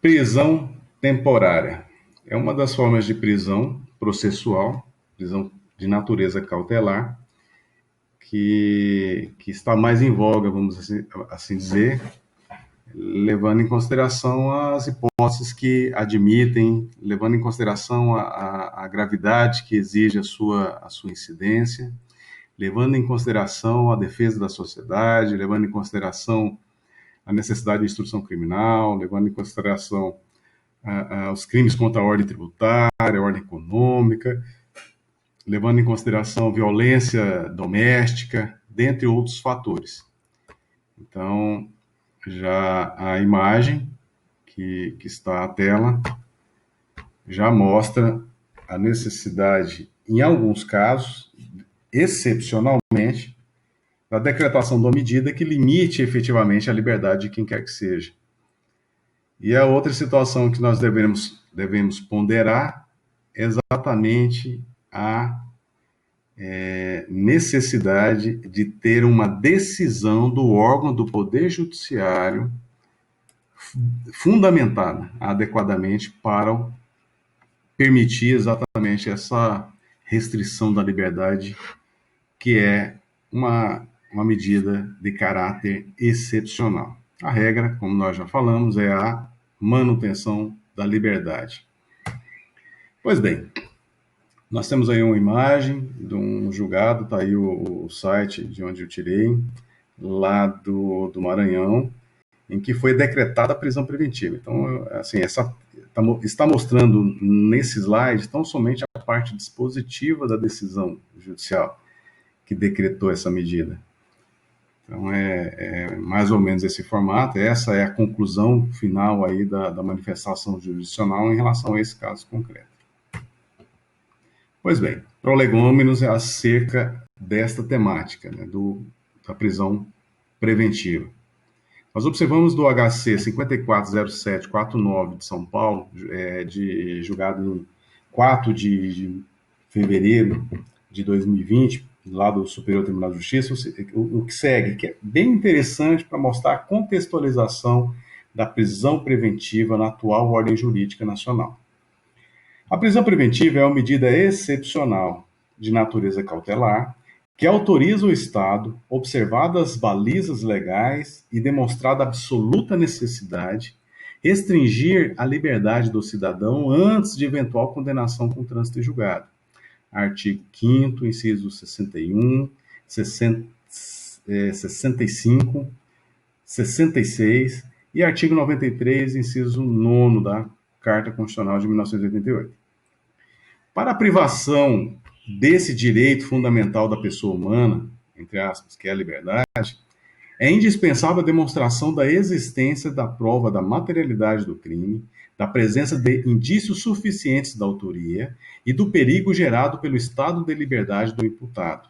Prisão temporária. É uma das formas de prisão processual, prisão de natureza cautelar, que está mais em voga, vamos assim dizer, levando em consideração as hipóteses que admitem, levando em consideração a gravidade que exige a sua incidência, levando em consideração a defesa da sociedade, levando em consideração a necessidade de instrução criminal, levando em consideração os crimes contra a ordem tributária, a ordem econômica, levando em consideração violência doméstica, dentre outros fatores. Então, já a imagem que está à tela já mostra a necessidade, em alguns casos, excepcionalmente, da decretação de uma medida que limite efetivamente a liberdade de quem quer que seja. E a outra situação que nós devemos ponderar é exatamente a necessidade de ter uma decisão do órgão do Poder Judiciário fundamentada adequadamente para permitir exatamente essa restrição da liberdade, que é uma medida de caráter excepcional. A regra, como nós já falamos, é a manutenção da liberdade. Pois bem, nós temos aí uma imagem de um julgado, está aí o site de onde eu tirei, lá do Maranhão, em que foi decretada a prisão preventiva. Então, assim, está mostrando nesse slide tão somente a parte dispositiva da decisão judicial que decretou essa medida. Então, é mais ou menos esse formato, essa é a conclusão final aí da manifestação jurisdicional em relação a esse caso concreto. Pois bem, prolegômenos é acerca desta temática, né, da prisão preventiva. Nós observamos do HC 540749 de São Paulo, julgado em 4 de fevereiro de 2020, lá do Superior Tribunal de Justiça, o que segue, que é bem interessante para mostrar a contextualização da prisão preventiva na atual ordem jurídica nacional. A prisão preventiva é uma medida excepcional de natureza cautelar que autoriza o Estado, observadas as balizas legais e demonstrada absoluta necessidade, restringir a liberdade do cidadão antes de eventual condenação com trânsito em julgado. Artigo 5º, inciso 61, 65, 66 e artigo 93, inciso 9 da Carta Constitucional de 1988. Para a privação desse direito fundamental da pessoa humana, entre aspas, que é a liberdade, é indispensável a demonstração da existência da prova da materialidade do crime, da presença de indícios suficientes da autoria e do perigo gerado pelo estado de liberdade do imputado,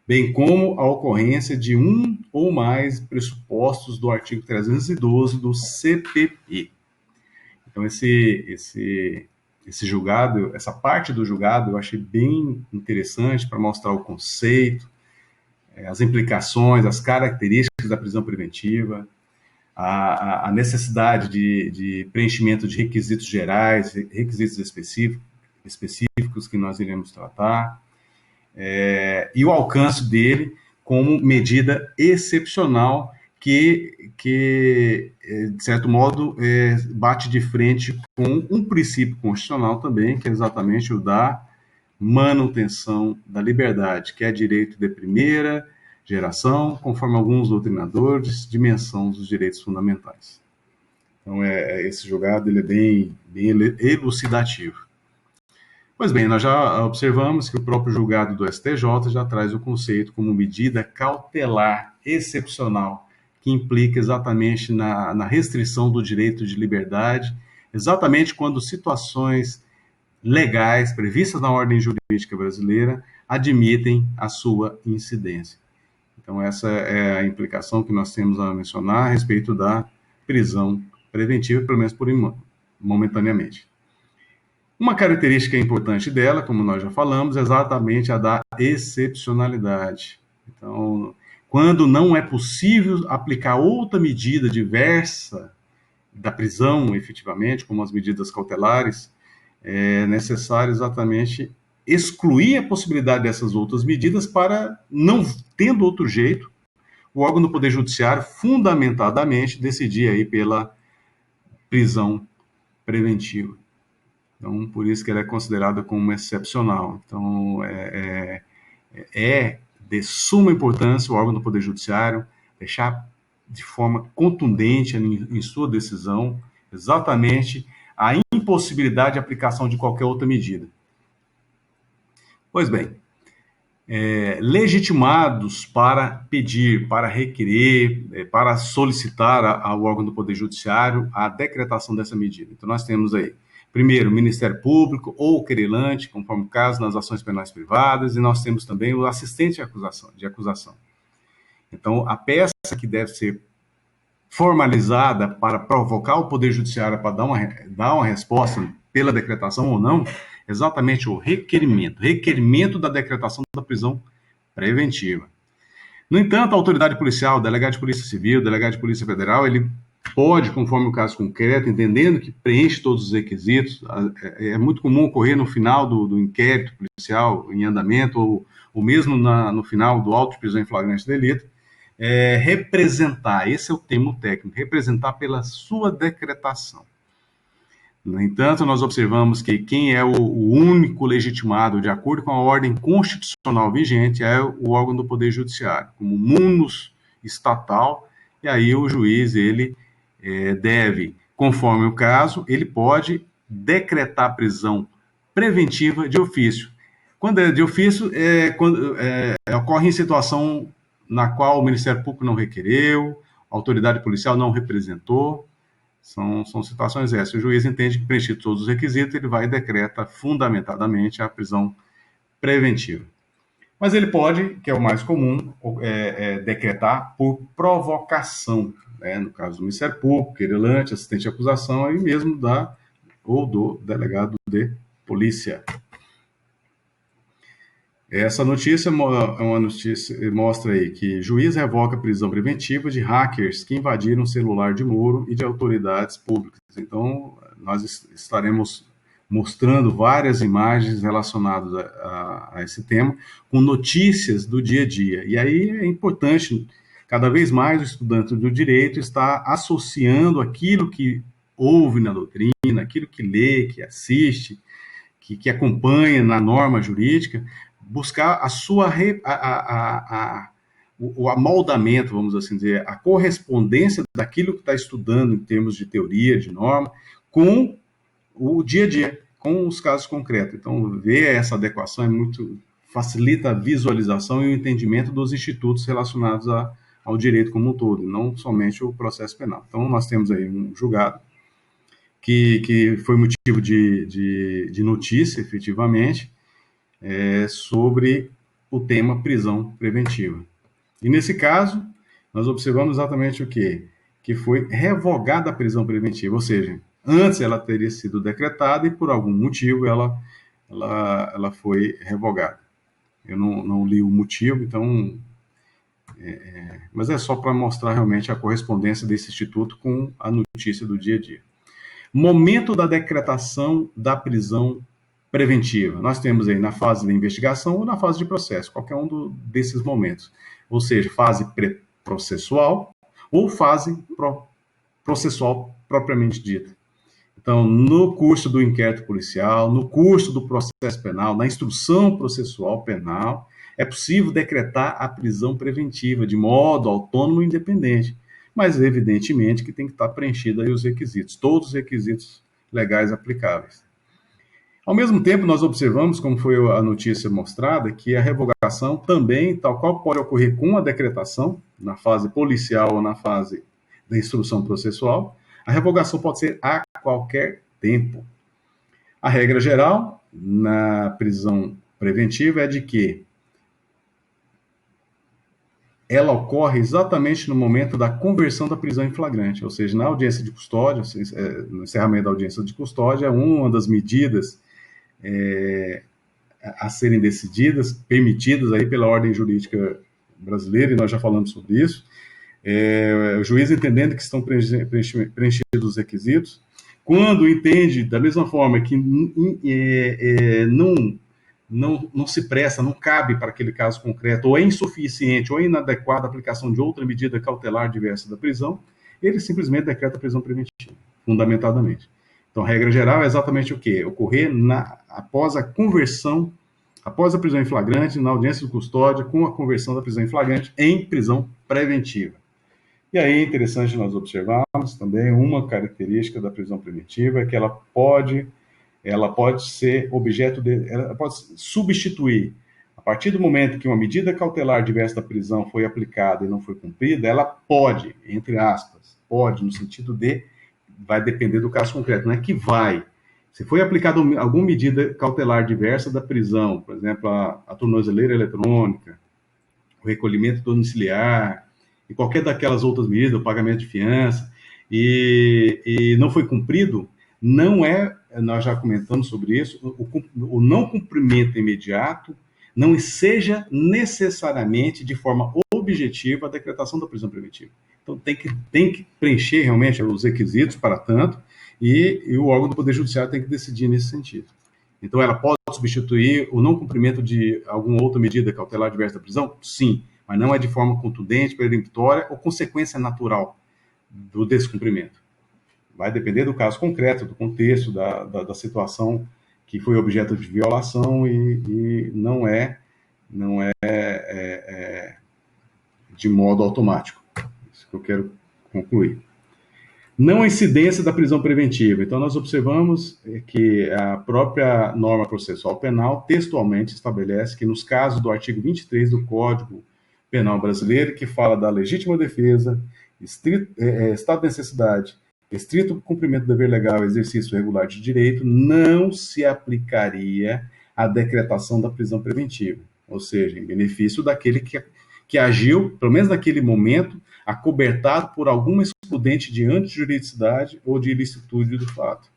bem como a ocorrência de um ou mais pressupostos do artigo 312 do CPP. Então, esse julgado, essa parte do julgado eu achei bem interessante para mostrar o conceito, as implicações, as características da prisão preventiva, a necessidade de preenchimento de requisitos gerais, requisitos específicos que nós iremos tratar, e o alcance dele como medida excepcional que de certo modo, bate de frente com um princípio constitucional também, que é exatamente o da manutenção da liberdade, que é direito de primeira geração, conforme alguns doutrinadores, dimensão dos direitos fundamentais. Então, esse julgado ele é bem elucidativo. Pois bem, nós já observamos que o próprio julgado do STJ já traz o conceito como medida cautelar excepcional, que implica exatamente na restrição do direito de liberdade, exatamente quando situações legais previstas na ordem jurídica brasileira admitem a sua incidência. Então, essa é a implicação que nós temos a mencionar a respeito da prisão preventiva, pelo menos momentaneamente. Uma característica importante dela, como nós já falamos, é exatamente a da excepcionalidade. Então, quando não é possível aplicar outra medida diversa da prisão, efetivamente, como as medidas cautelares, é necessário exatamente excluir a possibilidade dessas outras medidas para, não tendo outro jeito, o órgão do Poder Judiciário, fundamentadamente, decidir aí pela prisão preventiva. Então, por isso que ela é considerada como excepcional. Então, é de suma importância o órgão do Poder Judiciário deixar de forma contundente em sua decisão exatamente a impossibilidade de aplicação de qualquer outra medida. Pois bem, legitimados para pedir, para requerer, para solicitar ao órgão do Poder Judiciário a decretação dessa medida. Então, nós temos aí, primeiro, o Ministério Público ou o querelante, conforme o caso, nas ações penais privadas, e nós temos também o assistente de acusação. Então, a peça que deve ser formalizada para provocar o Poder Judiciário para dar uma resposta pela decretação ou não, exatamente o requerimento da decretação da prisão preventiva. No entanto, a autoridade policial, o delegado de Polícia Civil, o delegado de Polícia Federal, ele pode, conforme o caso concreto, entendendo que preenche todos os requisitos, é muito comum ocorrer no final do inquérito policial em andamento, ou mesmo no final do auto de prisão em flagrante delito, representar, esse é o termo técnico, representar pela sua decretação. No entanto, nós observamos que quem é o único legitimado, de acordo com a ordem constitucional vigente, é o órgão do Poder Judiciário, como munus estatal, e aí o juiz, ele deve, conforme o caso, ele pode decretar prisão preventiva de ofício. Quando é de ofício, ocorre em situação na qual o Ministério Público não requereu, a autoridade policial não representou. São situações essas. O juiz entende que preenche todos os requisitos, ele vai e decreta fundamentadamente a prisão preventiva. Mas ele pode, que é o mais comum, decretar por provocação, né? No caso do Ministério Público, querelante, assistente de acusação, aí mesmo ou do delegado de polícia. Essa notícia é uma notícia, mostra aí que juiz revoca a prisão preventiva de hackers que invadiram o celular de Moro e de autoridades públicas. Então, nós estaremos mostrando várias imagens relacionadas a esse tema, com notícias do dia a dia. E aí é importante, cada vez mais o estudante do direito está associando aquilo que ouve na doutrina, aquilo que lê, que assiste, que acompanha na norma jurídica, buscar a sua o amoldamento, vamos assim dizer, a correspondência daquilo que está estudando em termos de teoria, de norma, com o dia a dia, com os casos concretos. Então, ver essa adequação facilita a visualização e o entendimento dos institutos relacionados ao direito como um todo, não somente o processo penal. Então, nós temos aí um julgado que foi motivo de notícia, efetivamente, sobre o tema prisão preventiva. E nesse caso, nós observamos exatamente o quê? Que foi revogada a prisão preventiva, ou seja, antes ela teria sido decretada e por algum motivo ela foi revogada. Eu não li o motivo, então, mas é só para mostrar realmente a correspondência desse instituto com a notícia do dia a dia. Momento da decretação da prisão preventiva. Nós temos aí na fase da investigação ou na fase de processo, qualquer um desses momentos. Ou seja, fase pré-processual ou fase processual propriamente dita. Então, no curso do inquérito policial, no curso do processo penal, na instrução processual penal, é possível decretar a prisão preventiva de modo autônomo e independente. Mas, evidentemente, que tem que estar preenchido aí os requisitos, todos os requisitos legais aplicáveis. Ao mesmo tempo, nós observamos, como foi a notícia mostrada, que a revogação também, tal qual pode ocorrer com a decretação, na fase policial ou na fase da instrução processual, a revogação pode ser a qualquer tempo. A regra geral na prisão preventiva é de que ela ocorre exatamente no momento da conversão da prisão em flagrante, ou seja, na audiência de custódia, no encerramento da audiência de custódia, é uma das medidas a serem decididas, permitidas aí pela ordem jurídica brasileira, e nós já falamos sobre isso, O juiz entendendo que estão preenchidos os requisitos, quando entende, da mesma forma que não se presta, não cabe para aquele caso concreto, ou é insuficiente, ou é inadequada a aplicação de outra medida cautelar diversa da prisão, ele simplesmente decreta a prisão preventiva, fundamentadamente. Então, a regra geral é exatamente o quê? Ocorrer após a conversão, após a prisão em flagrante, na audiência de custódia, com a conversão da prisão em flagrante em prisão preventiva. E aí é interessante nós observarmos também uma característica da prisão preventiva, que ela pode ser objeto ela pode substituir. A partir do momento que uma medida cautelar diversa da prisão foi aplicada e não foi cumprida, ela pode, entre aspas, pode, no sentido de, vai depender do caso concreto, não é que vai. Se foi aplicada alguma medida cautelar diversa da prisão, por exemplo, a tornozeleira eletrônica, o recolhimento domiciliar, e qualquer daquelas outras medidas, o pagamento de fiança, e não foi cumprido, não é, nós já comentamos sobre isso, o não cumprimento imediato não seja necessariamente de forma objetiva a decretação da prisão preventiva. Então tem que preencher realmente os requisitos para tanto, e o órgão do Poder Judiciário tem que decidir nesse sentido. Então ela pode substituir o não cumprimento de alguma outra medida cautelar diversa da prisão? Sim, mas não é de forma contundente, peremptória ou consequência natural do descumprimento. Vai depender do caso concreto, do contexto, da situação que foi objeto de violação e não é de modo automático. Isso que eu quero concluir. Não incidência da prisão preventiva. Então, nós observamos que a própria norma processual penal textualmente estabelece que, nos casos do artigo 23 do Código Penal Brasileiro, que fala da legítima defesa, estado de necessidade, estrito cumprimento do dever legal e exercício regular de direito, não se aplicaria a decretação da prisão preventiva. Ou seja, em benefício daquele que agiu, pelo menos naquele momento, acobertado por alguma excludente de antijuridicidade ou de ilicitude do fato.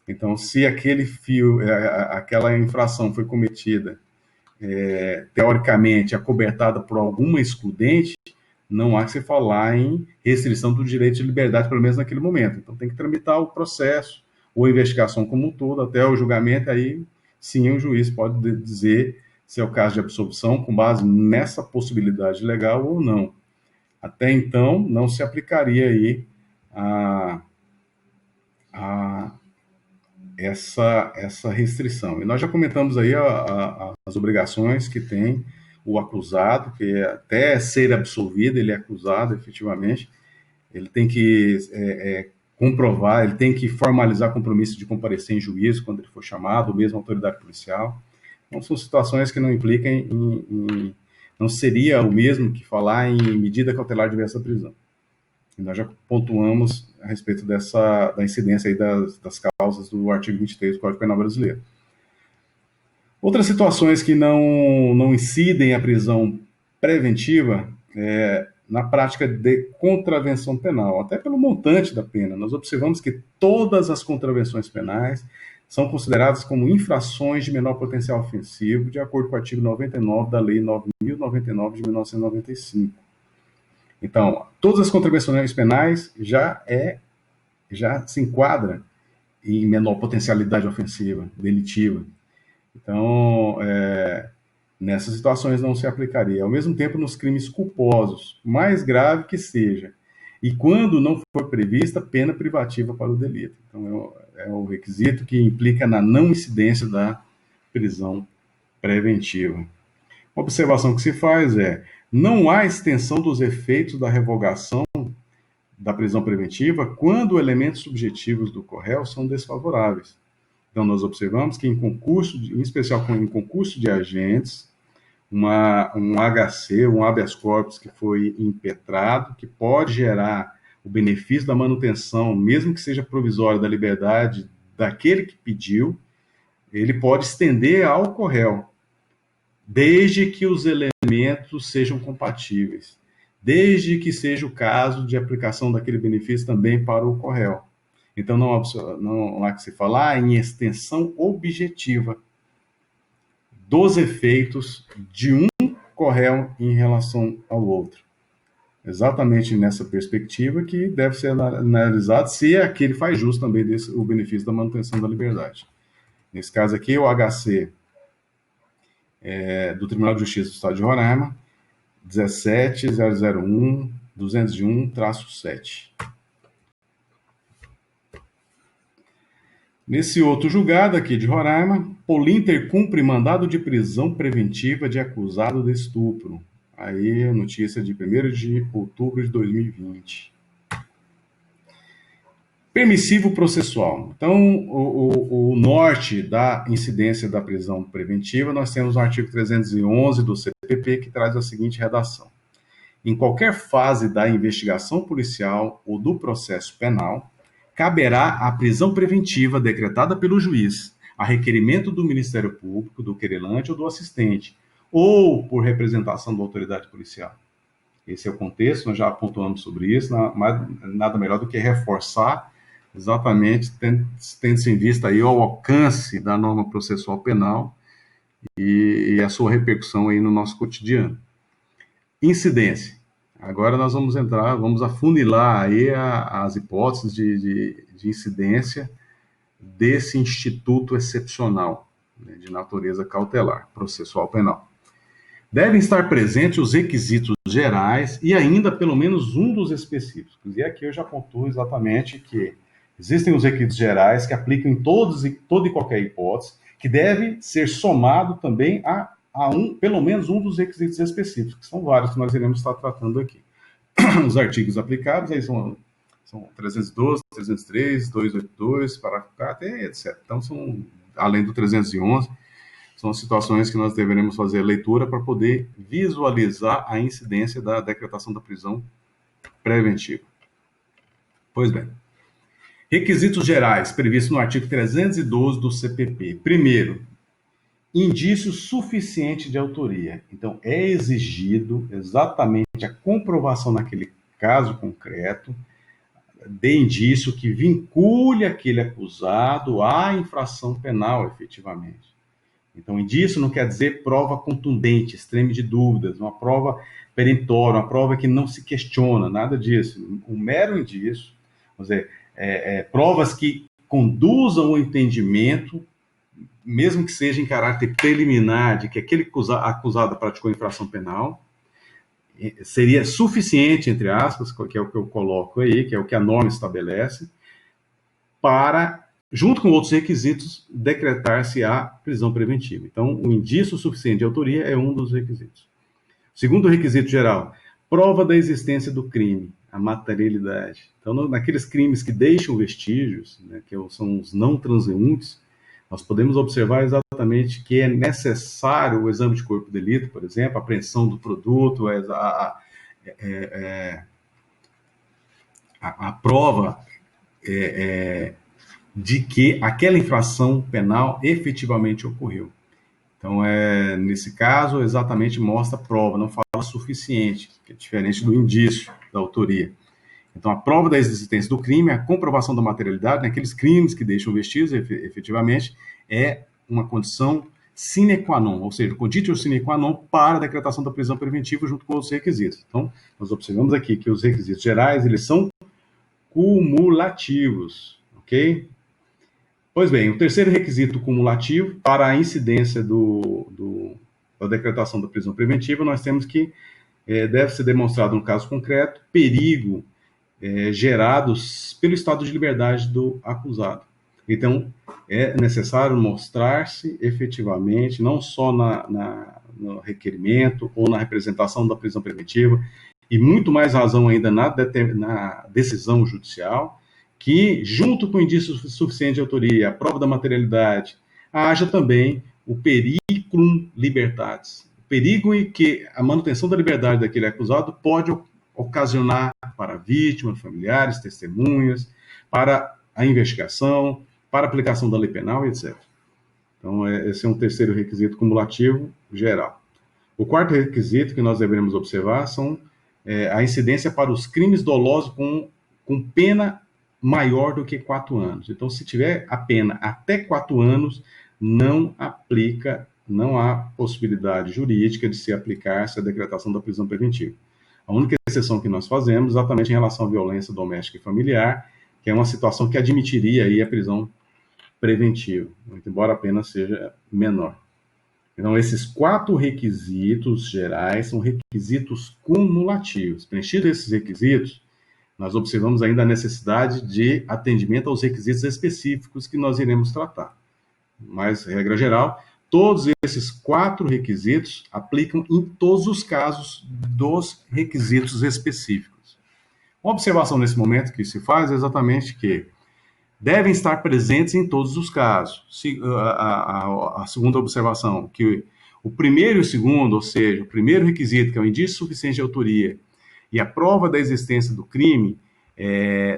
Então, se aquela infração foi cometida, teoricamente, acobertada por alguma excludente, não há que se falar em restrição do direito de liberdade, pelo menos naquele momento. Então, tem que tramitar o processo ou a investigação como um todo, até o julgamento, aí sim o juiz pode dizer se é o caso de absolvição com base nessa possibilidade legal ou não. Até então, não se aplicaria aí essa restrição. E nós já comentamos aí as obrigações que tem o acusado, que até ser absolvido, ele é acusado efetivamente, ele tem que comprovar, ele tem que formalizar compromisso de comparecer em juízo quando ele for chamado, ou mesmo autoridade policial. Então, são situações que não implicam não seria o mesmo que falar em medida cautelar diversa da prisão. E nós já pontuamos a respeito da incidência aí das causas do artigo 23 do Código Penal Brasileiro. Outras situações que não incidem a prisão preventiva na prática de contravenção penal, até pelo montante da pena. Nós observamos que todas as contravenções penais são consideradas como infrações de menor potencial ofensivo, de acordo com o artigo 99 da Lei 9.099 de 1995. Então, todas as contravenções penais já se enquadra em menor potencialidade ofensiva, delitiva. Então, nessas situações não se aplicaria. Ao mesmo tempo, nos crimes culposos, mais grave que seja, e quando não for prevista pena privativa para o delito. Então, é o requisito que implica na não incidência da prisão preventiva. A observação que se faz não há extensão dos efeitos da revogação da prisão preventiva quando elementos subjetivos do réu são desfavoráveis. Então, nós observamos que em especial em concurso de agentes, um HC, um habeas corpus que foi impetrado, que pode gerar o benefício da manutenção, mesmo que seja provisória, da liberdade daquele que pediu, ele pode estender ao corréu, desde que os elementos sejam compatíveis, desde que seja o caso de aplicação daquele benefício também para o corréu. Então, não há que se falar em extensão objetiva dos efeitos de um corréu em relação ao outro. exatamente nessa perspectiva que deve ser analisado se aquele faz jus também o benefício da manutenção da liberdade. Nesse caso aqui, o HC do Tribunal de Justiça do Estado de Roraima, 17.001.201-7. Nesse outro julgado aqui de Roraima, Polinter cumpre mandado de prisão preventiva de acusado de estupro. Aí, a notícia de 1º de outubro de 2020. Permissivo processual. Então, o norte da incidência da prisão preventiva, nós temos o artigo 311 do CPP, que traz a seguinte redação. Em qualquer fase da investigação policial ou do processo penal, caberá a prisão preventiva decretada pelo juiz, a requerimento do Ministério Público, do querelante ou do assistente, ou por representação da autoridade policial. Esse é o contexto, nós já pontuamos sobre isso, nada melhor do que reforçar exatamente, tendo-se em vista aí o alcance da norma processual penal e a sua repercussão aí no nosso cotidiano. Incidência. Agora nós vamos entrar, vamos afunilar aí as hipóteses de incidência desse instituto excepcional, né, de natureza cautelar, processual penal. Devem estar presentes os requisitos gerais e ainda pelo menos um dos específicos. E aqui eu já pontuo exatamente que existem os requisitos gerais que aplicam em toda e qualquer hipótese, que deve ser somado também a pelo menos um dos requisitos específicos, que são vários que nós iremos estar tratando aqui. Os artigos aplicados aí são 312, 303, 282, parágrafo 4, etc. Então, além do 311, são situações que nós deveremos fazer leitura para poder visualizar a incidência da decretação da prisão preventiva. Pois bem, requisitos gerais previstos no artigo 312 do CPP. Primeiro, indício suficiente de autoria. Então, é exigido exatamente a comprovação naquele caso concreto de indício que vincule aquele acusado à infração penal, efetivamente. Então, indício não quer dizer prova contundente, extreme de dúvidas, uma prova perentória, uma prova que não se questiona, nada disso. Um mero indício, vamos dizer, provas que conduzam ao entendimento, mesmo que seja em caráter preliminar, de que aquele acusado praticou infração penal, seria suficiente, entre aspas, que é o que eu coloco aí, que é o que a norma estabelece, para, junto com outros requisitos, decretar-se a prisão preventiva. Então, o indício suficiente de autoria é um dos requisitos. Segundo requisito geral, prova da existência do crime, a materialidade. Então, naqueles crimes que deixam vestígios, né, que são os não transeuntes, nós podemos observar exatamente que é necessário o exame de corpo de delito, por exemplo, a apreensão do produto, a prova de que aquela infração penal efetivamente ocorreu. Então, nesse caso, exatamente mostra a prova, não fala suficiente, que é diferente do indício da autoria. Então, a prova da existência do crime, a comprovação da materialidade, naqueles crimes que deixam vestígios, efetivamente, é uma condição sine qua non, ou seja, conditio sine qua non para a decretação da prisão preventiva junto com outros requisitos. Então, nós observamos aqui que os requisitos gerais, eles são cumulativos, ok? Pois bem, o terceiro requisito cumulativo para a incidência da decretação da prisão preventiva, nós temos que deve ser demonstrado no caso concreto perigo gerados pelo estado de liberdade do acusado. Então, é necessário mostrar-se efetivamente, não só no requerimento ou na representação da prisão preventiva, e muito mais razão ainda na decisão judicial, que, junto com indício suficiente de autoria, a prova da materialidade, haja também o periculum libertatis. O perigo em que a manutenção da liberdade daquele acusado pode ocasionar para a vítima, familiares, testemunhas, para a investigação, para a aplicação da lei penal, etc. Então, esse é um terceiro requisito cumulativo geral. O quarto requisito que nós devemos observar são a incidência para os crimes dolosos com pena maior do que 4 anos. Então, se tiver a pena até 4 anos, não há possibilidade jurídica de se aplicar essa decretação da prisão preventiva. A única exceção que nós fazemos, exatamente em relação à violência doméstica e familiar, que é uma situação que admitiria aí a prisão preventiva, muito embora a pena seja menor. Então, esses 4 requisitos gerais são requisitos cumulativos. Preenchidos esses requisitos, nós observamos ainda a necessidade de atendimento aos requisitos específicos que nós iremos tratar. Mas, regra geral, todos esses 4 requisitos aplicam em todos os casos dos requisitos específicos. Uma observação nesse momento que se faz é exatamente que devem estar presentes em todos os casos. A segunda observação, que o primeiro e o segundo, ou seja, o primeiro requisito, que é o indício suficiente de autoria, e a prova da existência do crime,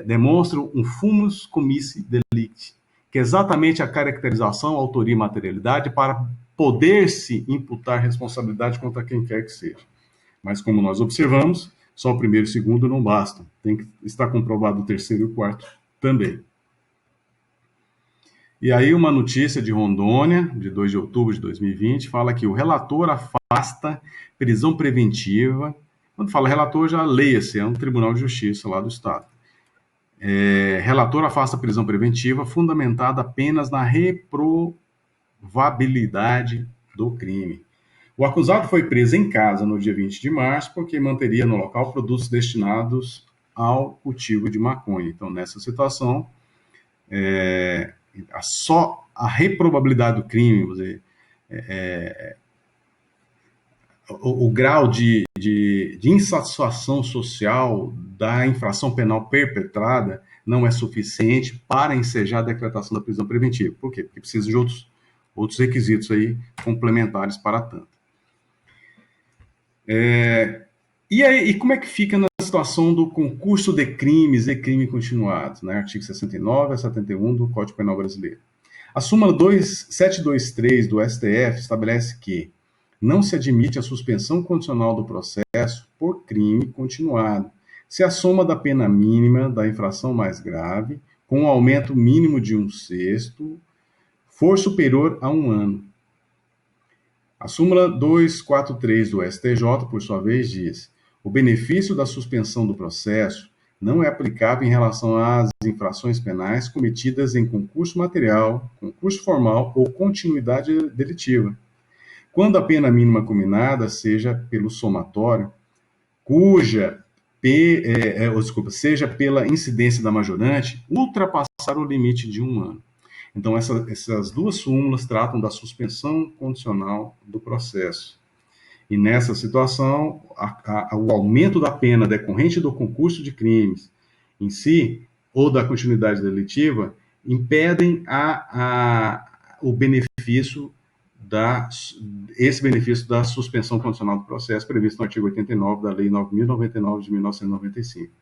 demonstram um fumus commissi delicti, que é exatamente a caracterização, autoria e materialidade para poder-se imputar responsabilidade contra quem quer que seja. Mas, como nós observamos, só o primeiro e o segundo não bastam. Tem que estar comprovado o terceiro e o quarto também. E aí uma notícia de Rondônia, de 2 de outubro de 2020, fala que o relator afasta prisão preventiva. Quando fala relator, já leia-se, é um tribunal de justiça lá do estado. Relator afasta prisão preventiva fundamentada apenas na reprovabilidade do crime. O acusado foi preso em casa no dia 20 de março porque manteria no local produtos destinados ao cultivo de maconha. Então, nessa situação, só a reprovabilidade do crime, vamos dizer, o grau de insatisfação social da infração penal perpetrada não é suficiente para ensejar a decretação da prisão preventiva. Por quê? Porque precisa de outros requisitos aí complementares para tanto. E como é que fica na situação do concurso de crimes e crime continuado, né? Artigo 69 a 71 do Código Penal Brasileiro. A súmula 723 do STF estabelece que não se admite a suspensão condicional do processo por crime continuado, se a soma da pena mínima da infração mais grave, com um aumento mínimo de 1/6, for superior a 1 ano. A súmula 243 do STJ, por sua vez, diz: o benefício da suspensão do processo não é aplicável em relação às infrações penais cometidas em concurso material, concurso formal ou continuidade delitiva, quando a pena mínima combinada seja pelo somatório, seja pela incidência da majorante, ultrapassar o limite de 1 ano. Então, essas 2 súmulas tratam da suspensão condicional do processo. E nessa situação, o aumento da pena decorrente do concurso de crimes em si, ou da continuidade delitiva, impedem o benefício esse benefício da suspensão condicional do processo previsto no artigo 89 da Lei 9.099 de 1995.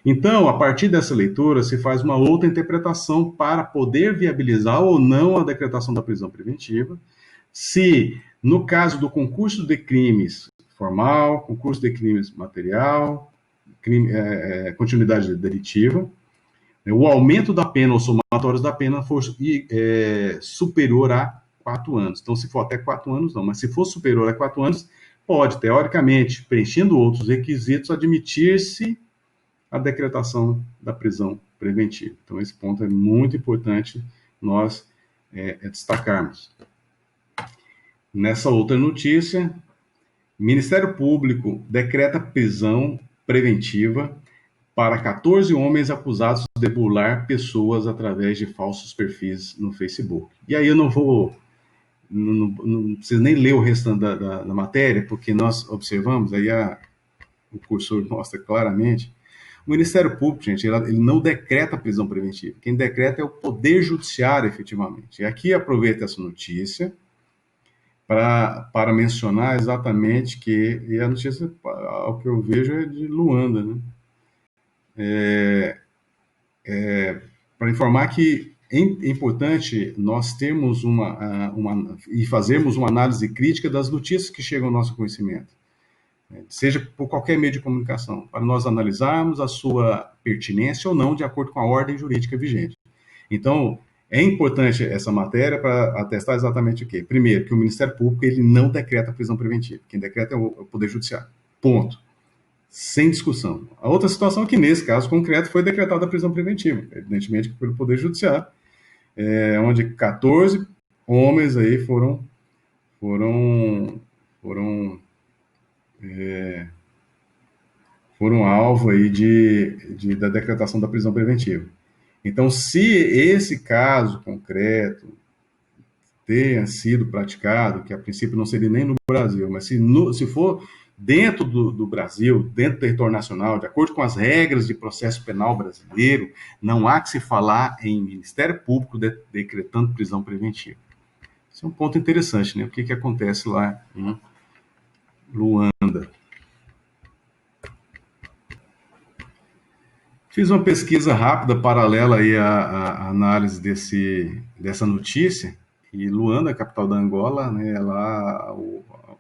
Então, a partir dessa leitura, se faz uma outra interpretação para poder viabilizar ou não a decretação da prisão preventiva, se, no caso do concurso de crimes formal, concurso de crimes material, continuidade delitiva, o aumento da pena ou somatórios da pena for superior a 4 anos. Então, se for até 4 anos, não, mas se for superior a 4 anos, pode, teoricamente, preenchendo outros requisitos, admitir-se a decretação da prisão preventiva. Então, esse ponto é muito importante nós destacarmos. Nessa outra notícia, o Ministério Público decreta prisão preventiva para 14 homens acusados de burlar pessoas através de falsos perfis no Facebook. E aí eu não preciso nem ler o restante da matéria, porque nós observamos, aí o cursor mostra claramente, o Ministério Público, gente, ele não decreta prisão preventiva. Quem decreta é o Poder Judiciário, efetivamente. E aqui aproveito essa notícia para mencionar exatamente que, e a notícia, ao que eu vejo, é de Luanda, né? Para informar que é importante nós termos e fazermos uma análise crítica das notícias que chegam ao nosso conhecimento, seja por qualquer meio de comunicação, para nós analisarmos a sua pertinência ou não de acordo com a ordem jurídica vigente. Então, é importante essa matéria para atestar exatamente o quê? Primeiro, que o Ministério Público ele não decreta prisão preventiva. Quem decreta é o Poder Judiciário. Ponto. sem discussão. A outra situação é que, nesse caso concreto, foi decretada a prisão preventiva, evidentemente pelo Poder Judiciário, onde 14 homens aí foram, foram, foram alvo aí da decretação da prisão preventiva. Então, se esse caso concreto tenha sido praticado, que a princípio não seria nem no Brasil, mas se for dentro do Brasil, dentro do território nacional, de acordo com as regras de processo penal brasileiro, não há que se falar em Ministério Público decretando prisão preventiva. Esse é um ponto interessante, né? O que acontece lá em Luanda. Fiz uma pesquisa rápida, paralela aí à análise dessa notícia, e Luanda, a capital da Angola, né,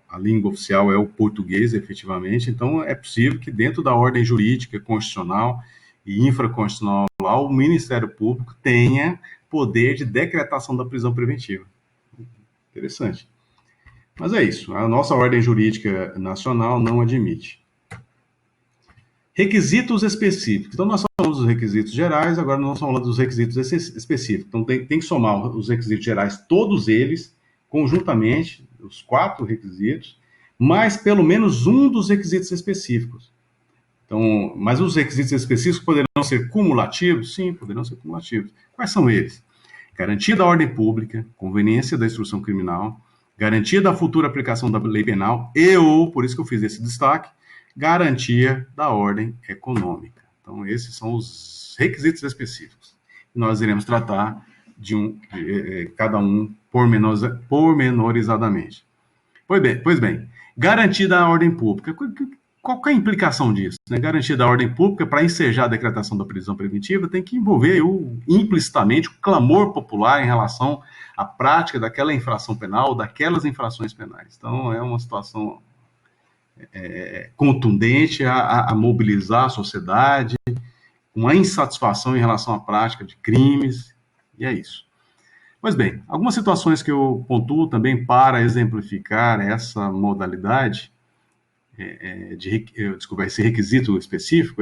a língua oficial é o português, efetivamente, então é possível que dentro da ordem jurídica, constitucional e infraconstitucional lá, o Ministério Público tenha poder de decretação da prisão preventiva. Interessante. Mas é isso, a nossa ordem jurídica nacional não admite. Requisitos específicos. Então, nós falamos dos requisitos gerais, agora nós estamos falando dos requisitos específicos. Então, tem que somar os requisitos gerais, todos eles, conjuntamente, os 4 requisitos, mais pelo menos um dos requisitos específicos. Então, mas os requisitos específicos poderão ser cumulativos? Sim, poderão ser cumulativos. Quais são eles? Garantia da ordem pública, conveniência da instrução criminal, garantia da futura aplicação da lei penal ou, por isso que eu fiz esse destaque, garantia da ordem econômica. Então, esses são os requisitos específicos. Nós iremos tratar de cada um pormenorizadamente. Pois bem, garantia da ordem pública. Qual é a implicação disso? Né? Garantia da ordem pública, para ensejar a decretação da prisão preventiva, tem que envolver implicitamente o clamor popular em relação à prática daquela infração penal, daquelas infrações penais. Então, é uma situação contundente a mobilizar a sociedade, uma insatisfação em relação à prática de crimes, e é isso. Pois bem, algumas situações que eu pontuo também para exemplificar essa modalidade, esse requisito específico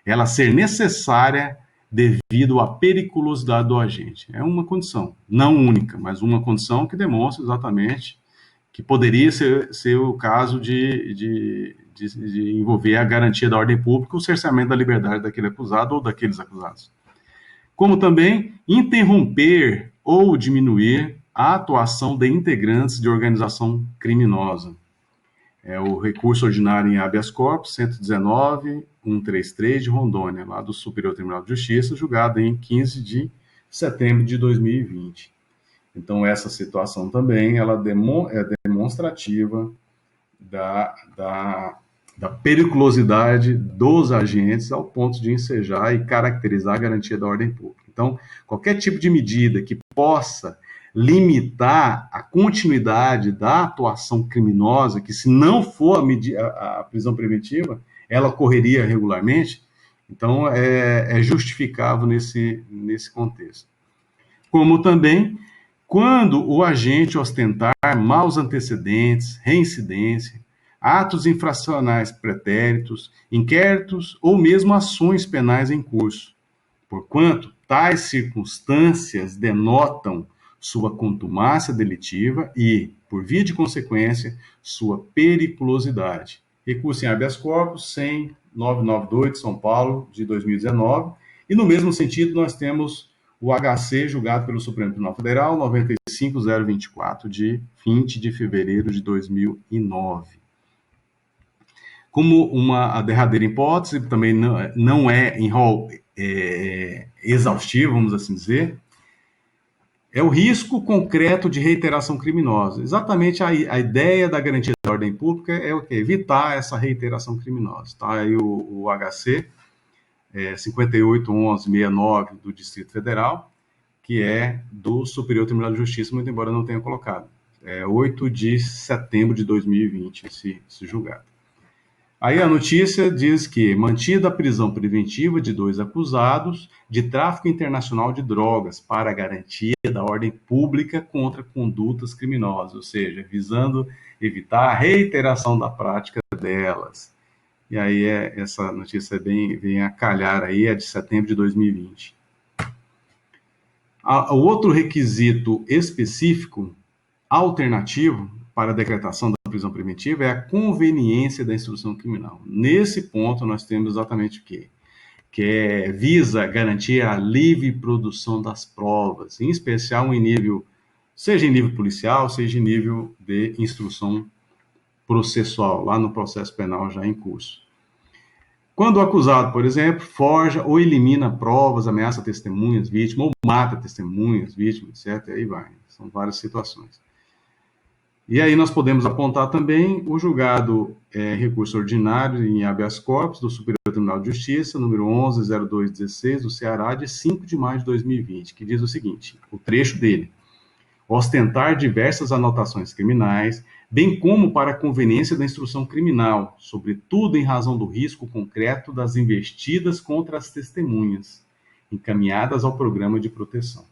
ela ser necessária devido à periculosidade do agente. É uma condição, não única, mas uma condição que demonstra exatamente que poderia ser o caso de envolver a garantia da ordem pública, o cerceamento da liberdade daquele acusado ou daqueles acusados. Como também interromper ou diminuir a atuação de integrantes de organização criminosa. É o recurso ordinário em habeas corpus 119.133 de Rondônia, lá do Superior Tribunal de Justiça, julgado em 15 de setembro de 2020. Então, essa situação também ela é demonstrativa da periculosidade dos agentes ao ponto de ensejar e caracterizar a garantia da ordem pública. Então, qualquer tipo de medida que possa limitar a continuidade da atuação criminosa, que se não for a prisão preventiva, ela ocorreria regularmente, então é justificável nesse contexto. Como também quando o agente ostentar maus antecedentes, reincidência, atos infracionais pretéritos, inquéritos ou mesmo ações penais em curso, porquanto tais circunstâncias denotam sua contumácia delitiva e, por via de consequência, sua periculosidade. Recurso em habeas corpus 100.992 de São Paulo, de 2019, e no mesmo sentido nós temos o HC julgado pelo Supremo Tribunal Federal 95.024 de 20 de fevereiro de 2009. Como a derradeira hipótese, também não é em rol exaustivo, vamos assim dizer, é o risco concreto de reiteração criminosa. Exatamente a ideia da garantia da ordem pública é o quê? Evitar essa reiteração criminosa. Tá? Aí o HC 58.11.69 do Distrito Federal, que é do Superior Tribunal de Justiça, muito embora não tenha colocado. 8 de setembro de 2020, esse julgado. Aí a notícia diz que mantida a prisão preventiva de 2 acusados de tráfico internacional de drogas para a garantia da ordem pública contra condutas criminosas, ou seja, visando evitar a reiteração da prática delas. e aí essa notícia vem a calhar aí, é de setembro de 2020. O outro requisito específico, alternativo, para a decretação da prisão preventiva é a conveniência da instrução criminal. Nesse ponto, nós temos exatamente o quê? Visa garantir a livre produção das provas, em especial em nível, seja em nível policial, seja em nível de instrução processual, lá no processo penal já em curso. Quando o acusado, por exemplo, forja ou elimina provas, ameaça testemunhas, vítimas, ou mata testemunhas, vítimas, etc., aí vai. São várias situações. E aí nós podemos apontar também o julgado recurso ordinário em habeas corpus do Superior Tribunal de Justiça, número 11.0216, do Ceará, de 5 de maio de 2020, que diz o seguinte, o trecho dele: ostentar diversas anotações criminais, bem como para a conveniência da instrução criminal, sobretudo em razão do risco concreto das investidas contra as testemunhas, encaminhadas ao programa de proteção.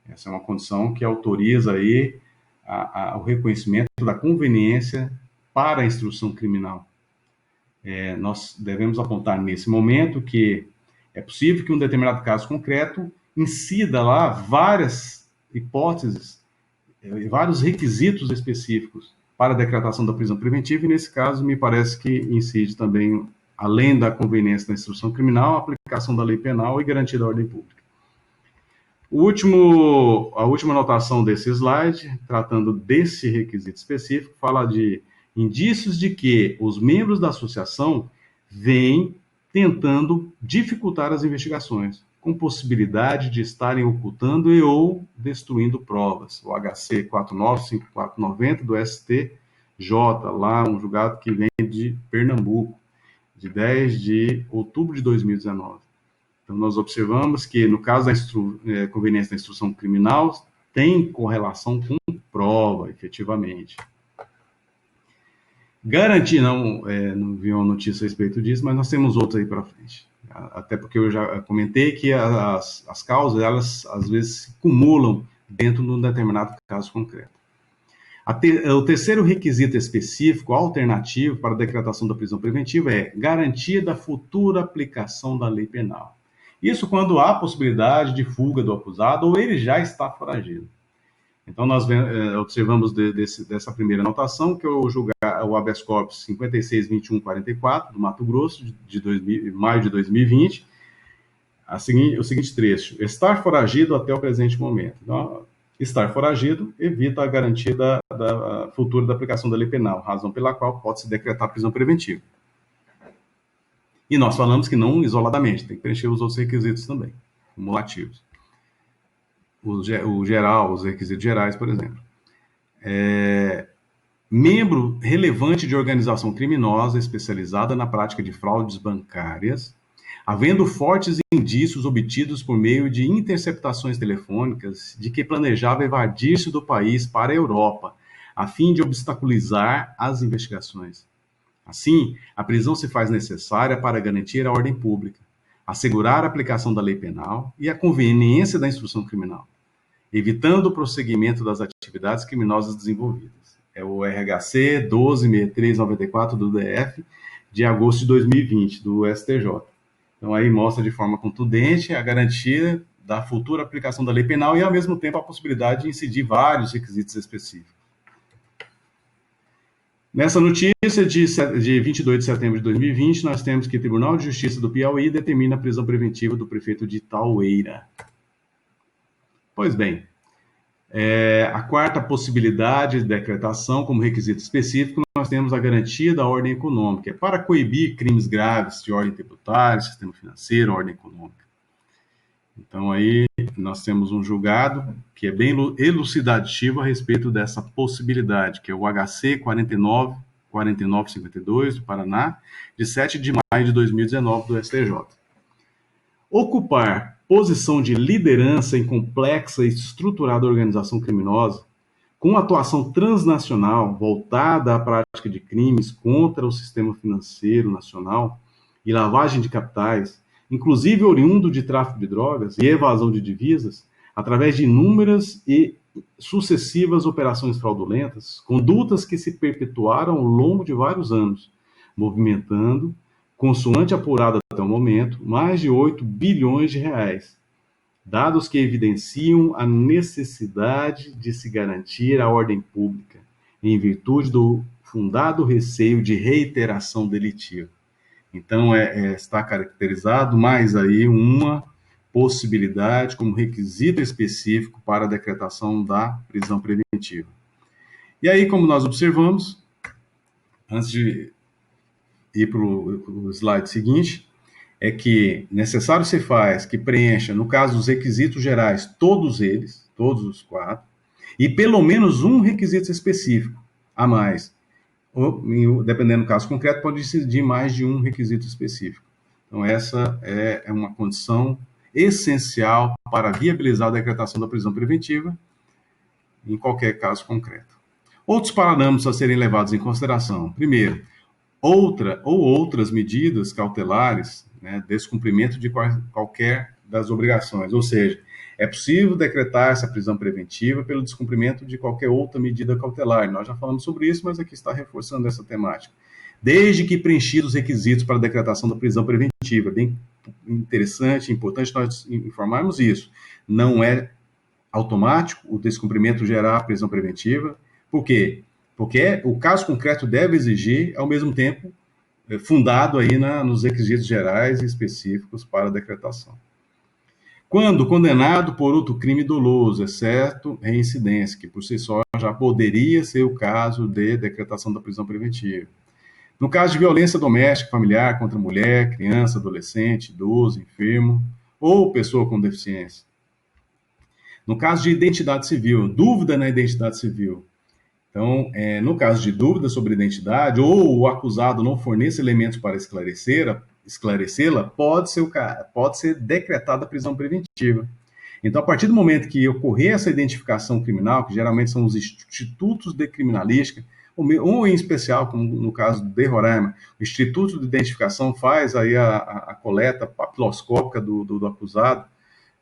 Essa é uma condição que autoriza aí o reconhecimento da conveniência para a instrução criminal. Nós devemos apontar nesse momento que é possível que um determinado caso concreto incida lá várias hipóteses, vários requisitos específicos para a decretação da prisão preventiva, e nesse caso me parece que incide também, além da conveniência da instrução criminal, a aplicação da lei penal e garantia da ordem pública. A última anotação desse slide, tratando desse requisito específico, fala de indícios de que os membros da associação vêm tentando dificultar as investigações, com possibilidade de estarem ocultando e ou destruindo provas. O HC 495490 do STJ, lá um julgado que vem de Pernambuco, de 10 de outubro de 2019. Então, nós observamos que, no caso da conveniência da instrução criminal, tem correlação com prova, efetivamente. Garantir, não vi uma notícia a respeito disso, mas nós temos outros aí para frente. Até porque eu já comentei que as causas, elas, às vezes, se acumulam dentro de um determinado caso concreto. O terceiro requisito específico, alternativo para a decretação da prisão preventiva é garantia da futura aplicação da lei penal. Isso quando há possibilidade de fuga do acusado ou ele já está foragido. Então, nós observamos dessa primeira anotação que o habeas corpus 562144 do Mato Grosso, de maio de 2020, o seguinte trecho: estar foragido até o presente momento. Então, estar foragido evita a garantia da futura da aplicação da lei penal, razão pela qual pode-se decretar prisão preventiva. E nós falamos que não isoladamente, tem que preencher os outros requisitos também, cumulativos. Os requisitos gerais, por exemplo. Membro relevante de organização criminosa especializada na prática de fraudes bancárias, havendo fortes indícios obtidos por meio de interceptações telefônicas de que planejava evadir-se do país para a Europa, a fim de obstaculizar as investigações. Assim, a prisão se faz necessária para garantir a ordem pública, assegurar a aplicação da lei penal e a conveniência da instrução criminal, evitando o prosseguimento das atividades criminosas desenvolvidas. É o RHC 126394 do DF, de agosto de 2020, do STJ. Então, aí mostra de forma contundente a garantia da futura aplicação da lei penal e, ao mesmo tempo, a possibilidade de incidir vários requisitos específicos. Nessa notícia de 22 de setembro de 2020, nós temos que o Tribunal de Justiça do Piauí determina a prisão preventiva do prefeito de Taueira. Pois bem, a quarta possibilidade de decretação como requisito específico, nós temos a garantia da ordem econômica, para coibir crimes graves de ordem tributária, sistema financeiro, ordem econômica. Então, aí nós temos um julgado que é bem elucidativo a respeito dessa possibilidade, que é o HC 4952 do Paraná, de 7 de maio de 2019 do STJ. Ocupar posição de liderança em complexa e estruturada organização criminosa, com atuação transnacional voltada à prática de crimes contra o sistema financeiro nacional e lavagem de capitais, inclusive oriundo de tráfico de drogas e evasão de divisas, através de inúmeras e sucessivas operações fraudulentas, condutas que se perpetuaram ao longo de vários anos, movimentando, consoante apurado até o momento, mais de 8 bilhões de reais, dados que evidenciam a necessidade de se garantir a ordem pública, em virtude do fundado receio de reiteração delitiva. Então, está caracterizado mais aí uma possibilidade como requisito específico para a decretação da prisão preventiva. E aí, como nós observamos, antes de ir para o slide seguinte, é que necessário se faz que preencha, no caso dos requisitos gerais, todos eles, todos os 4, e pelo menos um requisito específico a mais. Ou, dependendo do caso concreto, pode incidir mais de um requisito específico. Então, essa é uma condição essencial para viabilizar a decretação da prisão preventiva em qualquer caso concreto. Outros parâmetros a serem levados em consideração. Primeiro, outras medidas cautelares, né, descumprimento de qualquer das obrigações. Ou seja, é possível decretar essa prisão preventiva pelo descumprimento de qualquer outra medida cautelar. Nós já falamos sobre isso, mas aqui está reforçando essa temática. Desde que preenchidos os requisitos para a decretação da prisão preventiva. Bem interessante, importante nós informarmos isso. Não é automático o descumprimento gerar prisão preventiva. Por quê? Porque o caso concreto deve exigir, ao mesmo tempo, fundado aí nos requisitos gerais e específicos para a decretação. Quando condenado por outro crime doloso, exceto reincidência, que por si só já poderia ser o caso de decretação da prisão preventiva. No caso de violência doméstica familiar contra mulher, criança, adolescente, idoso, enfermo ou pessoa com deficiência. No caso de identidade civil, dúvida na identidade civil. Então, no caso de dúvida sobre identidade ou o acusado não forneça elementos para esclarecê-la, pode ser decretada a prisão preventiva. Então, a partir do momento que ocorrer essa identificação criminal, que geralmente são os institutos de criminalística, ou em especial, como no caso de Roraima, o Instituto de Identificação faz aí a coleta papiloscópica do acusado,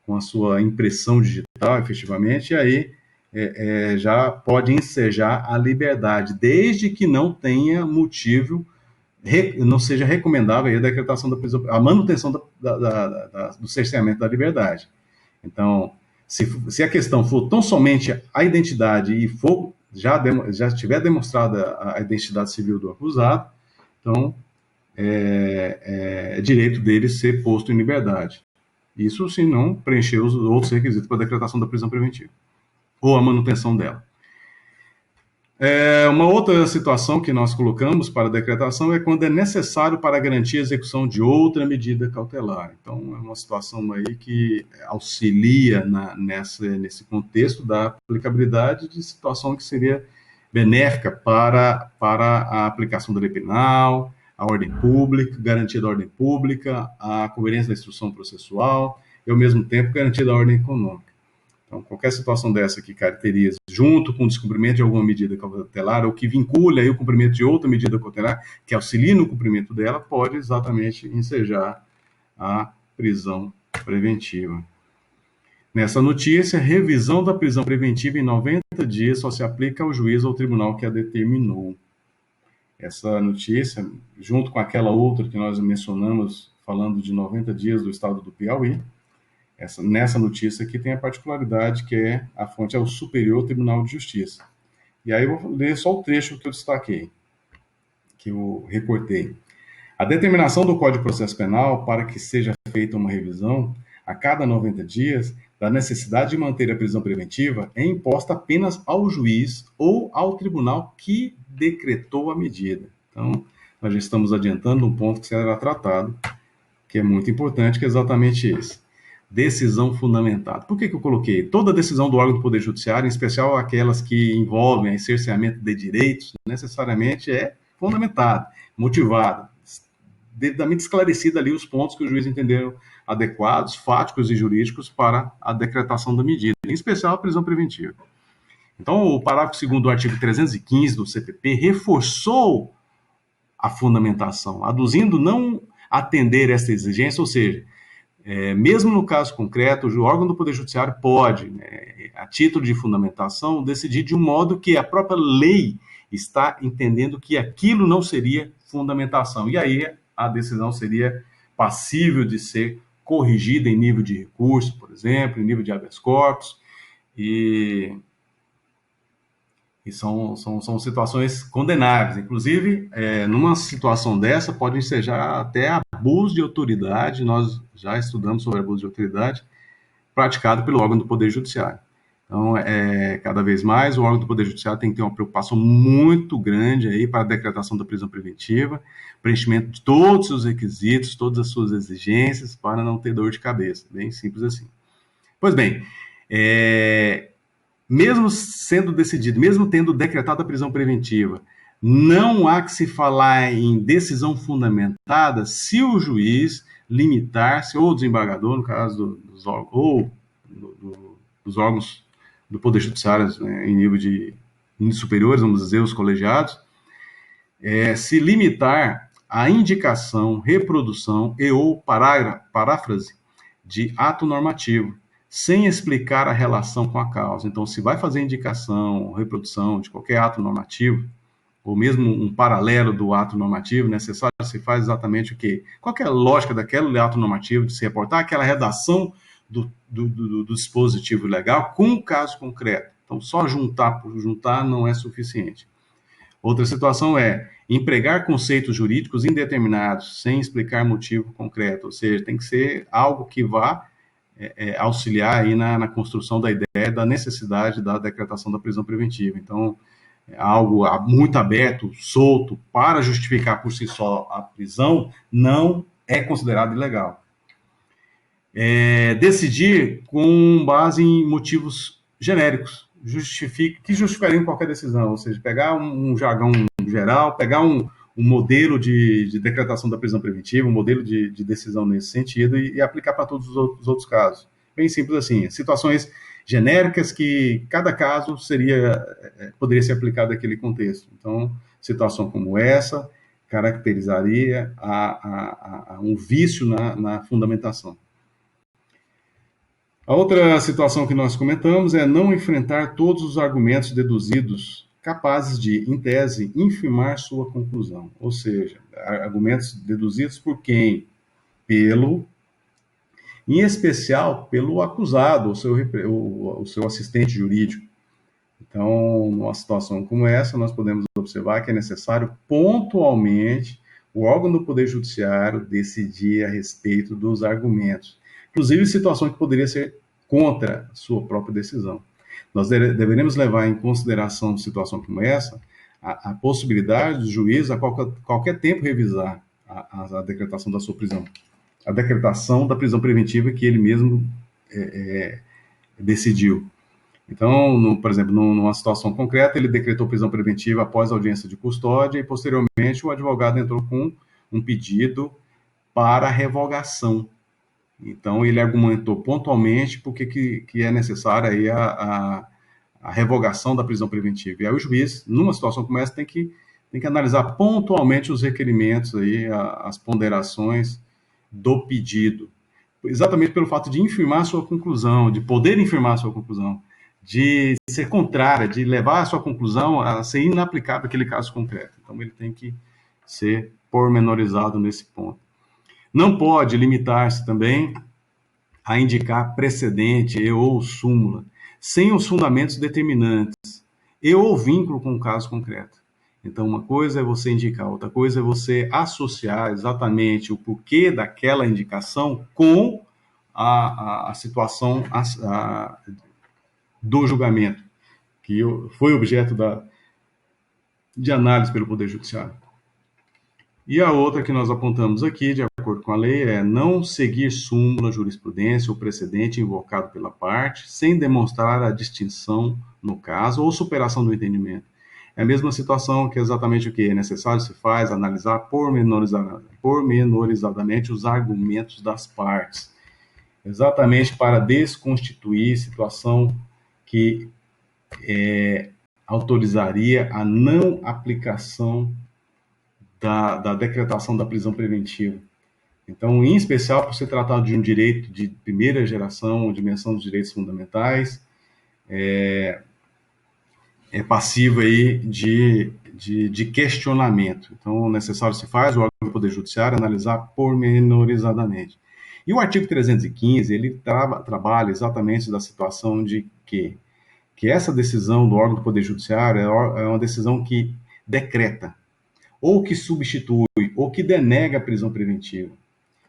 com a sua impressão digital, efetivamente, e aí já pode ensejar a liberdade, desde que não tenha motivo, não seja recomendável a decretação da prisão, a manutenção do cerceamento da liberdade. Então, se a questão for tão somente a identidade e for já estiver demonstrada a identidade civil do acusado, então é direito dele ser posto em liberdade. Isso se não preencher os outros requisitos para a decretação da prisão preventiva ou a manutenção dela. Uma outra situação que nós colocamos para a decretação é quando é necessário para garantir a execução de outra medida cautelar. Então, é uma situação aí que auxilia nesse contexto da aplicabilidade de situação que seria benéfica para a aplicação da lei penal, a ordem pública, garantia da ordem pública, a coerência da instrução processual e, ao mesmo tempo, garantia da ordem econômica. Então, qualquer situação dessa que caracteriza, junto com o descumprimento de alguma medida cautelar, ou que vincule aí o cumprimento de outra medida cautelar, que auxilie no cumprimento dela, pode exatamente ensejar a prisão preventiva. Nessa notícia, revisão da prisão preventiva em 90 dias só se aplica ao juiz ou ao tribunal que a determinou. Essa notícia, junto com aquela outra que nós mencionamos, falando de 90 dias do estado do Piauí, nessa notícia aqui tem a particularidade que a fonte é o Superior Tribunal de Justiça. E aí eu vou ler só o trecho que eu destaquei, que eu recortei. A determinação do Código de Processo Penal para que seja feita uma revisão a cada 90 dias da necessidade de manter a prisão preventiva é imposta apenas ao juiz ou ao tribunal que decretou a medida. Então, nós já estamos adiantando um ponto que será tratado, que é muito importante, que é exatamente esse. Decisão fundamentada. Por que eu coloquei? Toda decisão do órgão do Poder Judiciário, em especial aquelas que envolvem cerceamento de direitos, necessariamente é fundamentada, motivada, devidamente esclarecida ali os pontos que o juiz entendeu adequados, fáticos e jurídicos para a decretação da medida, em especial a prisão preventiva. Então, o parágrafo 2º do artigo 315 do CPP reforçou a fundamentação, aduzindo não atender essa exigência, ou seja, mesmo no caso concreto, o órgão do Poder Judiciário pode, a título de fundamentação, decidir de um modo que a própria lei está entendendo que aquilo não seria fundamentação. E aí a decisão seria passível de ser corrigida em nível de recurso, por exemplo, em nível de habeas corpus, e são situações condenáveis. Inclusive, numa situação dessa, pode ensejar até abuso de autoridade. Nós já estudamos sobre abuso de autoridade praticado pelo órgão do Poder Judiciário. Então, cada vez mais, o órgão do Poder Judiciário tem que ter uma preocupação muito grande aí para a decretação da prisão preventiva, preenchimento de todos os requisitos, todas as suas exigências, para não ter dor de cabeça. Bem simples assim. Pois bem, mesmo sendo decidido, mesmo tendo decretado a prisão preventiva, não há que se falar em decisão fundamentada se o juiz limitar-se, ou o desembargador, no caso dos órgãos, ou dos órgãos do Poder Judiciário, né, em nível de superiores, vamos dizer, os colegiados, se limitar à indicação, reprodução e ou paráfrase de ato normativo, sem explicar a relação com a causa. Então, se vai fazer indicação, reprodução de qualquer ato normativo, ou mesmo um paralelo do ato normativo necessário, se faz exatamente o quê? Qual é a lógica daquele ato normativo de se reportar aquela redação do dispositivo legal com o caso concreto. Então, só juntar por juntar não é suficiente. Outra situação é empregar conceitos jurídicos indeterminados sem explicar motivo concreto, ou seja, tem que ser algo que vá auxiliar aí na construção da ideia da necessidade da decretação da prisão preventiva. Então, algo muito aberto, solto, para justificar por si só a prisão, não é considerado ilegal. Decidir com base em motivos genéricos, que justificariam qualquer decisão, ou seja, pegar um jargão geral, pegar um modelo de decretação da prisão preventiva, um modelo de decisão nesse sentido e aplicar para todos os outros casos. Bem simples assim, situações genéricas que cada caso poderia ser aplicado naquele contexto. Então, situação como essa caracterizaria um vício na fundamentação. A outra situação que nós comentamos é não enfrentar todos os argumentos deduzidos capazes de, em tese, infirmar sua conclusão. Ou seja, argumentos deduzidos por quem? Em especial, pelo acusado, o seu assistente jurídico. Então, numa situação como essa, nós podemos observar que é necessário pontualmente o órgão do Poder Judiciário decidir a respeito dos argumentos, inclusive situação que poderia ser contra a sua própria decisão. Nós deveremos levar em consideração situação como essa, a possibilidade do juiz a qualquer tempo revisar a decretação da sua prisão, a decretação da prisão preventiva que ele mesmo decidiu. Então, por exemplo, numa situação concreta, ele decretou prisão preventiva após a audiência de custódia e, posteriormente, o advogado entrou com um pedido para revogação. Então, ele argumentou pontualmente porque que é necessária aí a revogação da prisão preventiva. E aí o juiz, numa situação como essa, tem que analisar pontualmente os requerimentos, aí, as ponderações do pedido. Exatamente pelo fato de infirmar a sua conclusão, de poder infirmar a sua conclusão, de ser contrária, de levar a sua conclusão a ser inaplicável aquele caso concreto. Então, ele tem que ser pormenorizado nesse ponto. Não pode limitar-se também a indicar precedente e ou súmula, sem os fundamentos determinantes e ou vínculo com o caso concreto. Então, uma coisa é você indicar, outra coisa é você associar exatamente o porquê daquela indicação com a situação do julgamento, que foi objeto de análise pelo Poder Judiciário. E a outra que nós apontamos aqui, de acordo com a lei, é não seguir súmula, jurisprudência ou precedente invocado pela parte, sem demonstrar a distinção no caso ou superação do entendimento. É a mesma situação que exatamente o que é necessário se faz, analisar pormenorizadamente os argumentos das partes, exatamente para desconstituir situação que autorizaria a não aplicação da decretação da prisão preventiva. Então, em especial, por ser tratado de um direito de primeira geração, dimensão dos direitos fundamentais, é passiva aí de questionamento. Então, necessário se faz o órgão do Poder Judiciário analisar pormenorizadamente. E o artigo 315, ele trabalha exatamente da situação de que essa decisão do órgão do Poder Judiciário é uma decisão que decreta, ou que substitui, ou que denega a prisão preventiva.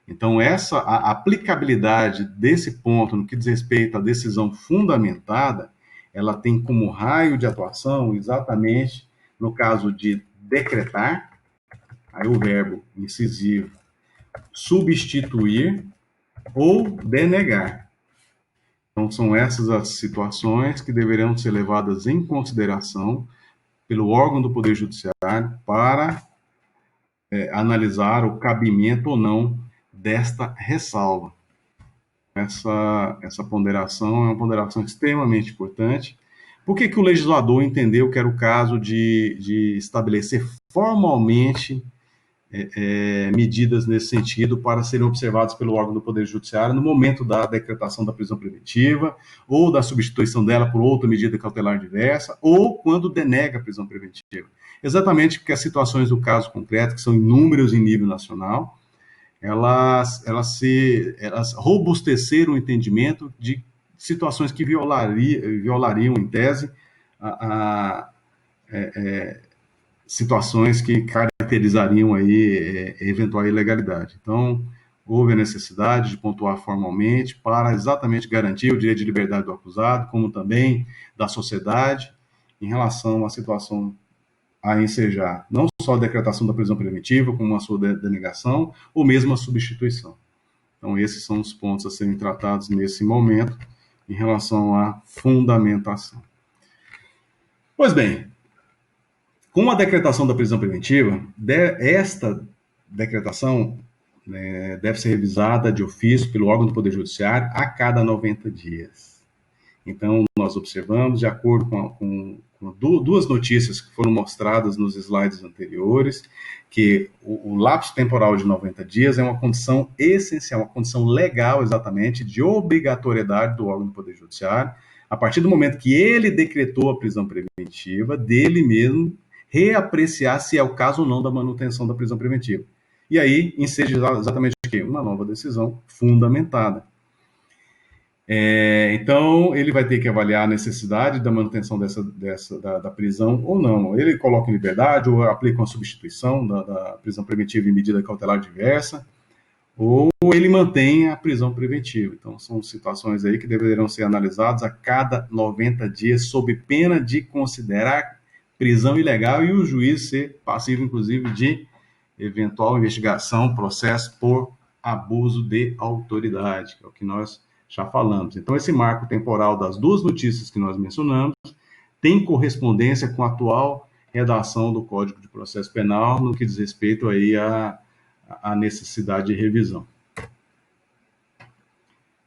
Então, a aplicabilidade desse ponto, no que diz respeito à decisão fundamentada, ela tem como raio de atuação exatamente no caso de decretar, aí o verbo incisivo, substituir ou denegar. Então, são essas as situações que deverão ser levadas em consideração pelo órgão do Poder Judiciário para analisar o cabimento ou não desta ressalva. Essa ponderação é uma ponderação extremamente importante. Por que o legislador entendeu que era o caso de estabelecer formalmente medidas nesse sentido para serem observadas pelo órgão do Poder Judiciário no momento da decretação da prisão preventiva ou da substituição dela por outra medida cautelar diversa ou quando denega a prisão preventiva? Exatamente porque as situações do caso concreto, que são inúmeras em nível nacional, elas robusteceram o entendimento de situações que violariam, em tese, situações que caracterizariam aí eventual ilegalidade. Então, houve a necessidade de pontuar formalmente para exatamente garantir o direito de liberdade do acusado, como também da sociedade, em relação à situação a ensejar não só a decretação da prisão preventiva, como a sua denegação, ou mesmo a substituição. Então, esses são os pontos a serem tratados nesse momento, em relação à fundamentação. Pois bem, com a decretação da prisão preventiva, esta decretação deve ser revisada de ofício pelo órgão do Poder Judiciário a cada 90 dias. Então, nós observamos, de acordo com duas notícias que foram mostradas nos slides anteriores, que o lapso temporal de 90 dias é uma condição essencial, uma condição legal, exatamente, de obrigatoriedade do órgão do Poder Judiciário, a partir do momento que ele decretou a prisão preventiva, dele mesmo reapreciar se é o caso ou não da manutenção da prisão preventiva. E aí, enseja exatamente o quê? Uma nova decisão fundamentada. Então, ele vai ter que avaliar a necessidade da manutenção da prisão ou não. Ele coloca em liberdade ou aplica uma substituição da prisão preventiva em medida cautelar diversa, ou ele mantém a prisão preventiva. Então, são situações aí que deverão ser analisadas a cada 90 dias, sob pena de considerar prisão ilegal e o juiz ser passivo, inclusive, de eventual investigação, processo por abuso de autoridade, que é o que nós já falamos. Então, esse marco temporal das duas notícias que nós mencionamos tem correspondência com a atual redação do Código de Processo Penal no que diz respeito aí à necessidade de revisão.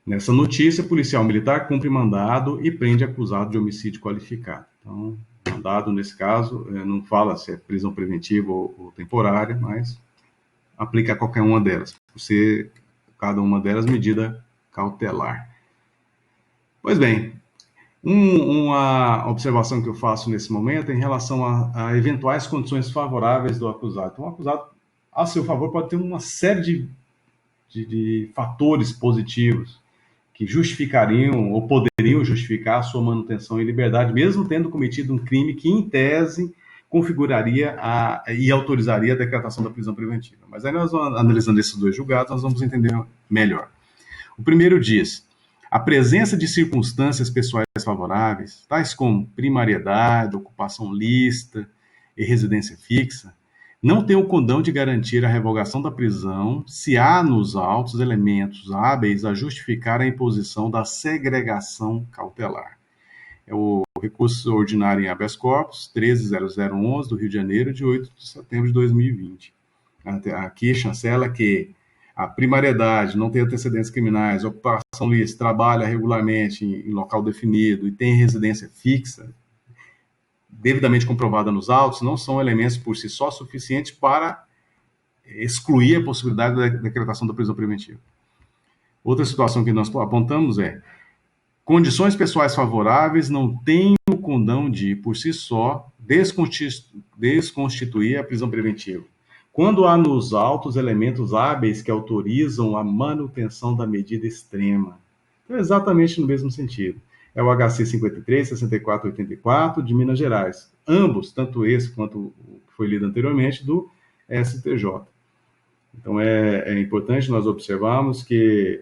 Nessa notícia, policial militar cumpre mandado e prende acusado de homicídio qualificado. Então, mandado, nesse caso, não fala se é prisão preventiva ou temporária, mas aplica a qualquer uma delas, por ser cada uma delas medida cautelar. Pois bem, uma observação que eu faço nesse momento é em relação a eventuais condições favoráveis do acusado. Então, o acusado, a seu favor, pode ter uma série de fatores positivos que justificariam ou poderiam justificar a sua manutenção em liberdade, mesmo tendo cometido um crime que, em tese, configuraria e autorizaria a decretação da prisão preventiva. Mas aí nós, analisando esses dois julgados, nós vamos entender melhor. O primeiro diz: a presença de circunstâncias pessoais favoráveis, tais como primariedade, ocupação lícita e residência fixa, não tem o condão de garantir a revogação da prisão se há nos autos elementos hábeis a justificar a imposição da segregação cautelar. É o recurso ordinário em habeas corpus 13.0011 do Rio de Janeiro, de 8 de setembro de 2020. Aqui chancela que a primariedade, não tem antecedentes criminais, ocupação lícita, trabalha regularmente em local definido e tem residência fixa, devidamente comprovada nos autos, não são elementos por si só suficientes para excluir a possibilidade da decretação da prisão preventiva. Outra situação que nós apontamos é: condições pessoais favoráveis não têm o condão condão de, por si só, desconstituir a prisão preventiva, quando há nos autos elementos hábeis que autorizam a manutenção da medida extrema. Então, é exatamente no mesmo sentido. É o HC 53, 64, 84 de Minas Gerais. Ambos, tanto esse quanto o que foi lido anteriormente, do STJ. Então, é importante nós observarmos que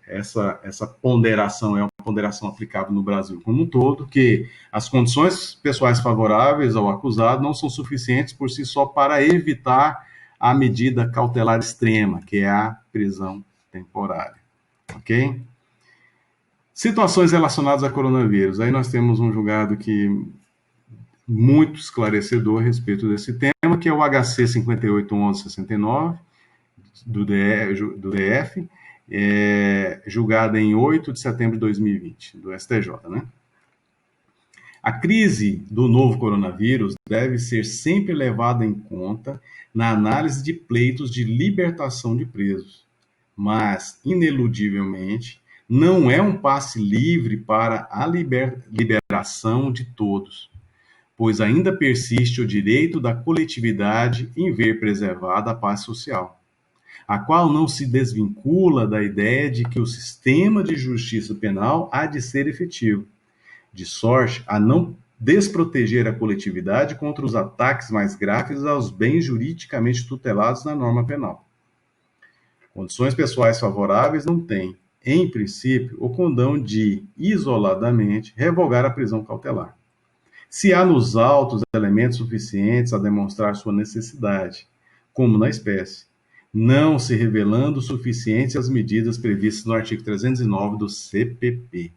essa ponderação é uma ponderação aplicável no Brasil como um todo, que as condições pessoais favoráveis ao acusado não são suficientes por si só para evitar a medida cautelar extrema, que é a prisão temporária. Ok? Situações relacionadas a coronavírus. Aí nós temos um julgado que muito esclarecedor a respeito desse tema, que é o HC 581169 do DF, julgada em 8 de setembro de 2020, do STJ, né? A crise do novo coronavírus deve ser sempre levada em conta na análise de pleitos de libertação de presos, mas, ineludivelmente, não é um passe livre para a liberação de todos, pois ainda persiste o direito da coletividade em ver preservada a paz social, a qual não se desvincula da ideia de que o sistema de justiça penal há de ser efetivo, de sorte a não desproteger a coletividade contra os ataques mais graves aos bens juridicamente tutelados na norma penal. Condições pessoais favoráveis não têm, em princípio, o condão de, isoladamente, revogar a prisão cautelar, se há nos autos elementos suficientes a demonstrar sua necessidade, como na espécie, não se revelando suficientes as medidas previstas no artigo 309 do CPP.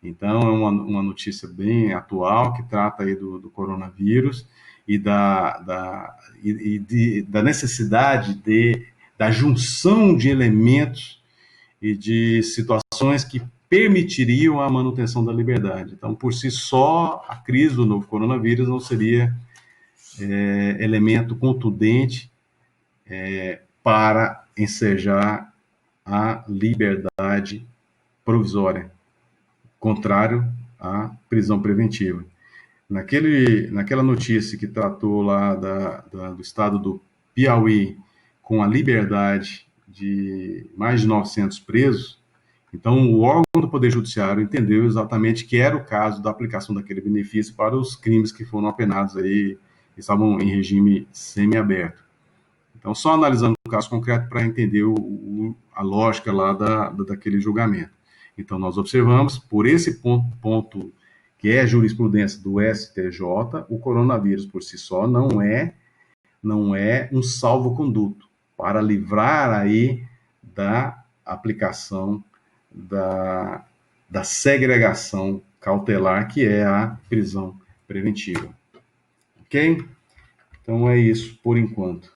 Então, é uma notícia bem atual que trata aí do coronavírus e da necessidade da junção de elementos e de situações que permitiriam a manutenção da liberdade. Então, por si só, a crise do novo coronavírus não seria elemento contundente para ensejar a liberdade provisória, contrário à prisão preventiva. Naquela notícia que tratou lá do estado do Piauí com a liberdade de mais de 900 presos, então o órgão do Poder Judiciário entendeu exatamente que era o caso da aplicação daquele benefício para os crimes que foram apenados aí, estavam em regime semiaberto. Então, só analisando o caso concreto para entender a lógica lá daquele julgamento. Então, nós observamos, por esse ponto que é a jurisprudência do STJ, o coronavírus por si só não é um salvo-conduto para livrar aí da aplicação da segregação cautelar, que é a prisão preventiva. Ok? Então é isso por enquanto.